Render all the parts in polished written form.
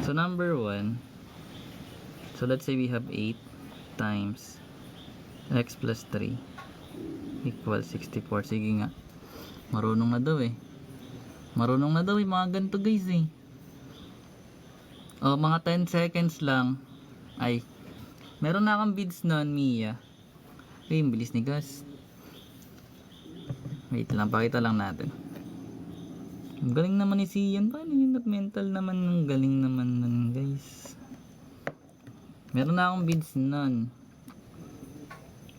So number 1, so let's say we have 8 times x plus 3 equals 64. Sige nga, marunong na daw mga ganito guys eh. O mga 10 seconds lang. Ay, meron na akong bids nun, Mia. Ay, bilis ni Gus. Wait lang, pakita lang natin. Ang galing naman ni Sian. Paano yun? Mental naman. Ang galing naman nun guys. Meron na akong bids nun.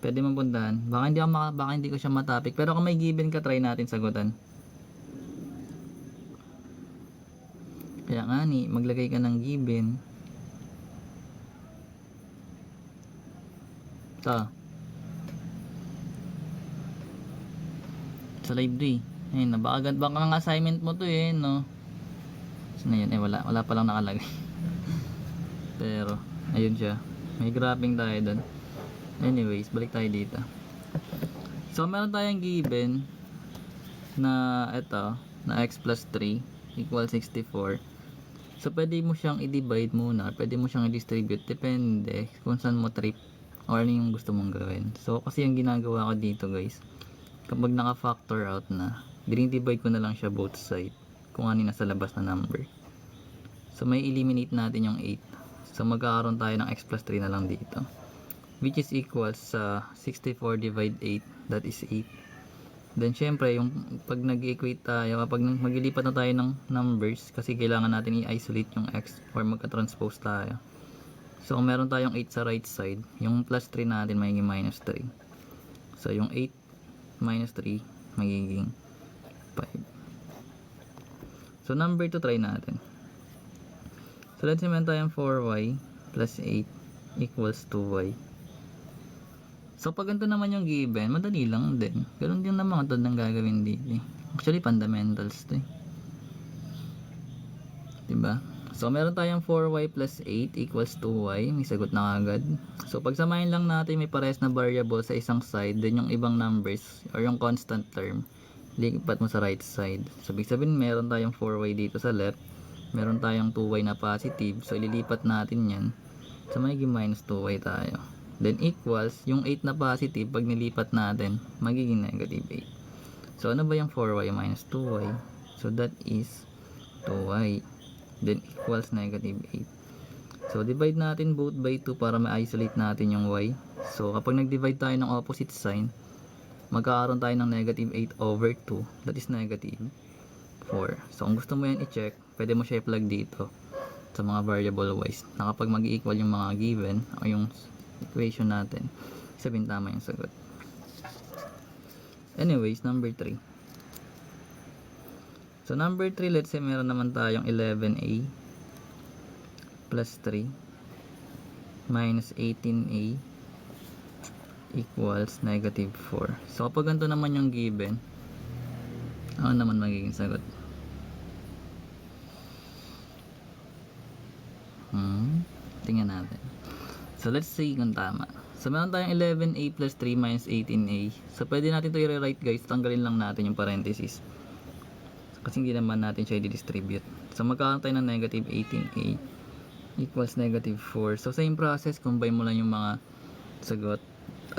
Pwede mapuntahan. Baka hindi ko siya matapik. Pero kung may given ka, try natin sagutan. Kaya nga ni, maglagay ka ng given. Ito. Sa library. Ayun, baka ang assignment mo to eh, no? So na yun, wala pa lang nakalagay. Pero, ayun siya. May graphing tayo doon. Anyways, balik tayo dito. So, meron tayong given na ito, na x plus 3 equals 64. So, pwede mo siyang i-divide muna. Pwede mo siyang i-distribute. Depende kung saan mo trip or ano yung gusto mong gawin. So, kasi yung ginagawa ko dito guys, kapag naka-factor out na, dinidivide ko na lang siya both side kung ano yung nasa labas na number. So, may eliminate natin yung 8. So, magkakaroon tayo ng x plus 3 na lang dito. Which is equals sa 64 divide 8. That is 8. Then, syempre, yung pag nag-equate tayo, kapag maglilipat na tayo ng numbers, kasi kailangan natin i-isolate yung x or magka-transpose tayo. So, kung meron tayong 8 sa right side, yung plus 3 natin magiging minus 3. So, yung 8 minus 3 magiging 5. So, number 2 try natin. So, let's say meron tayong 4y plus 8 equals 2y. So, pag ganito naman yung given, madali lang din. Ganun din naman ito nang gagawin dito. Actually, fundamentals ito eh. Diba? So, meron tayong 4y plus 8 equals 2y. May sagot na agad. So, pagsamahin lang natin may parehas na variable sa isang side, then yung ibang numbers or yung constant term, lipat mo sa right side. So, ibig sabihin, meron tayong 4y dito sa left. Meron tayong 2y na positive. So, ililipat natin yan. So, magiging minus 2y tayo. Then equals, yung 8 na positive, pag nilipat natin, magiging negative 8. So, ano ba yung 4y minus 2y? So, that is 2y. Then equals negative 8. So, divide natin both by 2 para ma-isolate natin yung y. So, kapag nag-divide tayo ng opposite sign, magkakaroon tayo ng negative 8 over 2. That is negative 4. So, kung gusto mo yan i-check, pwede mo siya i-plug dito sa mga variable wise na kapag mag-equal yung mga given o yung equation natin, sabihin tama yung sagot. Anyways, number 3. So, number 3, let's say meron naman tayong 11a plus 3 minus 18a equals negative 4. So, kapag ganito naman yung given, ano naman magiging sagot? Tingnan natin. So, let's see kung tama. So, meron tayong 11a plus 3 minus 18a. So, pwede natin ito i-rewrite guys. Tanggalin lang natin yung parenthesis. Kasi hindi naman natin siya i-distribute. So, magkakaroon tayo ng negative 18a equals negative 4. So, same process. Combine mo lang yung mga sagot.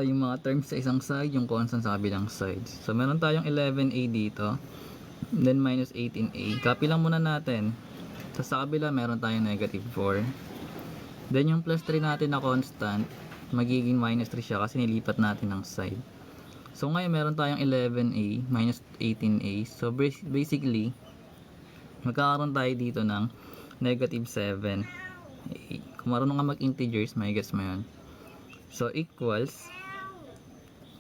Ay, yung mga terms sa isang side, yung constant sa kabilang side. So, meron tayong 11a dito. Then, minus 18a. Copy lang muna natin. So, sa kabila, meron tayong negative 4. Then, yung plus 3 natin na constant, magiging minus 3 siya kasi nilipat natin ng side. So, ngayon, meron tayong 11a minus 18a. So, basically, magkakaroon tayo dito ng negative 7a. Kung marunong ka mag-integers, may guess mo yun. So, equals,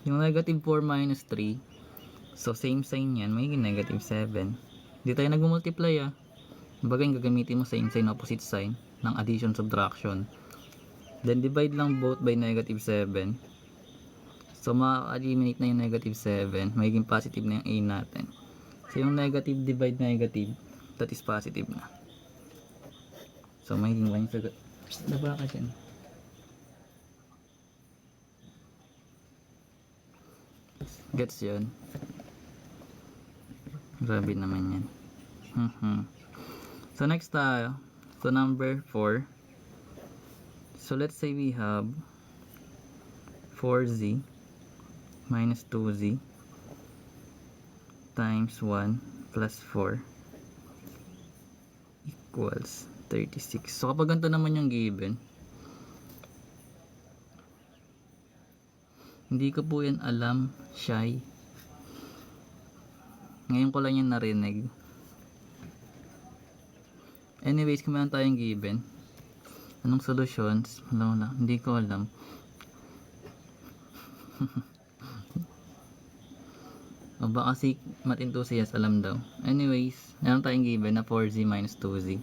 yung negative 4 minus 3, so, same sign yan, magiging negative 7. Hindi tayo nag-multiply ah. Bagay, gagamitin mo same sign, opposite sign ng addition, subtraction. Then, divide lang both by negative 7. So, ma-eliminate na yung negative 7. Magiging positive na yung a natin. So, yung negative divide negative, that is positive na. So, magiging 1 yung sagot. Naba ka dyan. Gets yun? Grabe naman yan. So, next tayo. So number 4. So let's say we have 4z minus 2z times 1 plus 4 equals 36. So kapag ganito naman yung given, hindi ko po yan alam, shy. Ngayon ko lang yan narinig. Anyways, kung meron tayong given, anong solutions? Wala, hindi ko alam. O baka si math enthusiast alam daw. Anyways, meron tayong given na 4z minus 2z.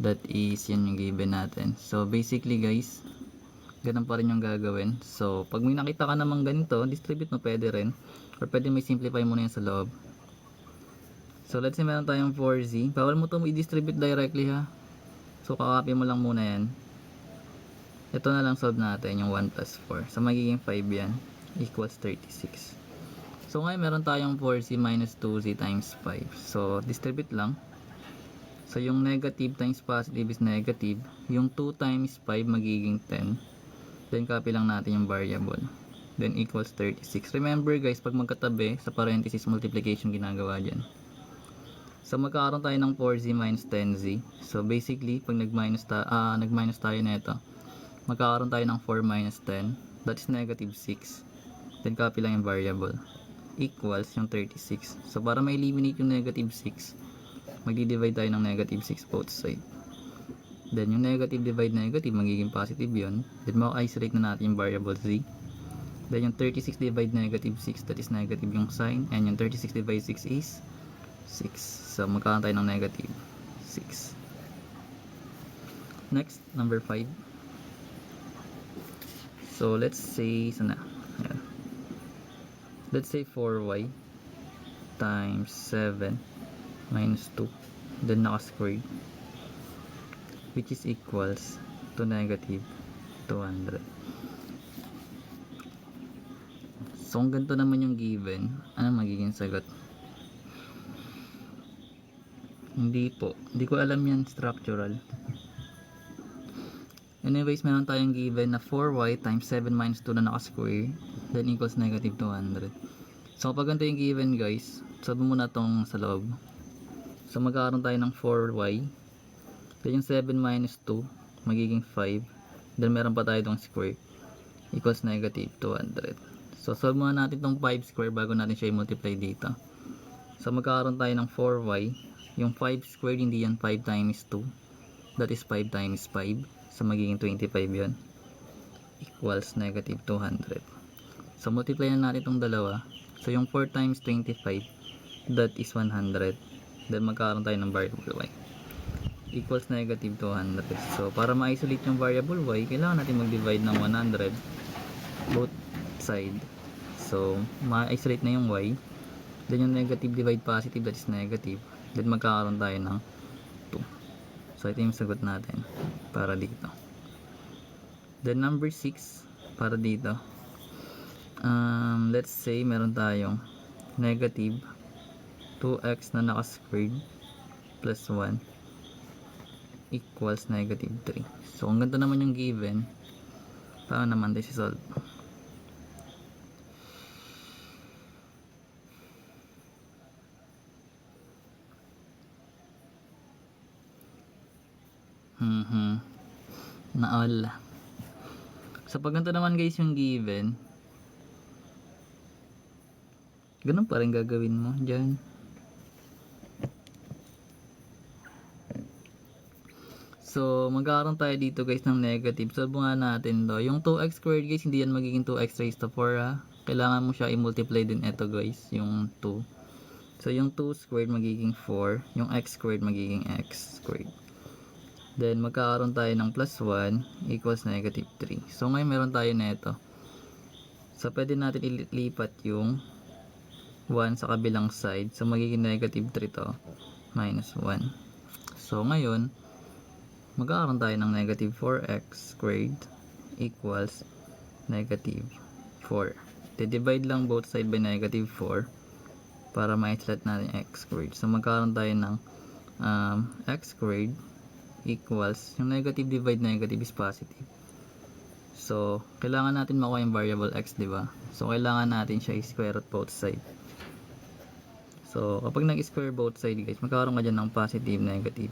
That is, yan yung given natin. So basically guys, ganun pa rin yung gagawin. So pag may nakita ka namang ganito, distribute mo pwede rin. Or pwede may simplify mo na yan sa loob. So let's say meron tayong 4z. Bawal mo ito i-distribute directly ha. So kakopy mo lang muna yan. Ito na lang solve natin yung 1 plus 4. So magiging 5 yan. Equals 36. So ngayon meron tayong 4z minus 2z times 5. So distribute lang. So yung negative times positive is negative. Yung 2 times 5 magiging 10. Then copy lang natin yung variable. Then equals 36. Remember guys, pag magkatabi, sa parenthesis multiplication ginagawa dyan. So magkakaroon tayo ng 4z minus 10z. So basically, pag nag-minus tayo nito, magkakaroon tayo ng 4 minus 10. That is negative 6. Then copy lang yung variable. Equals yung 36. So para ma-eliminate yung negative 6, magdi-divide tayo ng negative 6 both side. Then yung negative divide negative, magiging positive yun. Then ma-isolate na natin yung variable z. Then yung 36 divide negative 6, that is negative yung sign. And yung 36 divide 6 is 6. So magkakaroon tayo ng negative 6. Next, number 5. So let's say, sana? Ayan. Let's say 4y times 7 minus 2, then naka-squared, which is equals to negative 200. So kung ganito naman yung given, ano magiging sagot? Hindi ko alam yan, structural. Anyways, meron tayong given na 4y times 7 minus 2 na naka-square, then equals negative 200. So kapag ganito yung given guys, solve mo na itong sa loob. So magkakaroon tayo ng 4y, then yung 7 minus 2 magiging 5, then meron pa tayo itong square, equals negative 200. So solve muna natin itong 5 square bago natin siya i-multiply dito. So magkakaroon tayo ng 4y, yung 5 squared hindi yan 5 times 2, that is 5 times 5. So magiging 25 yun, equals negative 200. So multiply na natin itong dalawa. So yung 4 times 25, that is 100. Then magkakaroon tayo ng variable y, equals negative 200. So para ma-isolate yung variable y, kailangan natin mag-divide ng 100 both side. So ma-isolate na yung y. Then yung negative divide positive, that is negative. Then magkakaroon tayo ng 2. So ito yung sagot natin para dito. Then number 6 para dito, let's say meron tayong negative 2x na naka-squared plus 1 equals negative 3. So kung ganito naman yung given, paano naman tayo si-solve? Naol. So pag ganito naman guys yung given, ganun pa rin gagawin mo dyan. So magkakaroon tayo dito guys ng negative. Solve nga natin to. Yung 2x squared guys, hindi yan magiging 2x raised to 4 ha. Kailangan mo siya i-multiply din ito guys, yung 2. So yung 2 squared magiging 4, yung x squared magiging x squared. Then magkakaroon tayo ng plus 1 equals negative 3. So ngayon meron tayo nito. So pwede natin ilipat yung 1 sa kabilang side. So magiging negative 3 to, minus 1. So ngayon magkakaroon tayo ng negative 4x squared equals negative 4. Divide lang both side by negative 4 para ma-isolate natin x squared. So magkakaroon tayo ng x squared equals, yung negative divide negative is positive. So, kailangan natin makuha yung variable x, di ba? So, kailangan natin siya i-square root both side. So, kapag nag-square both side guys, magkakaroon ka dyan ng positive, negative.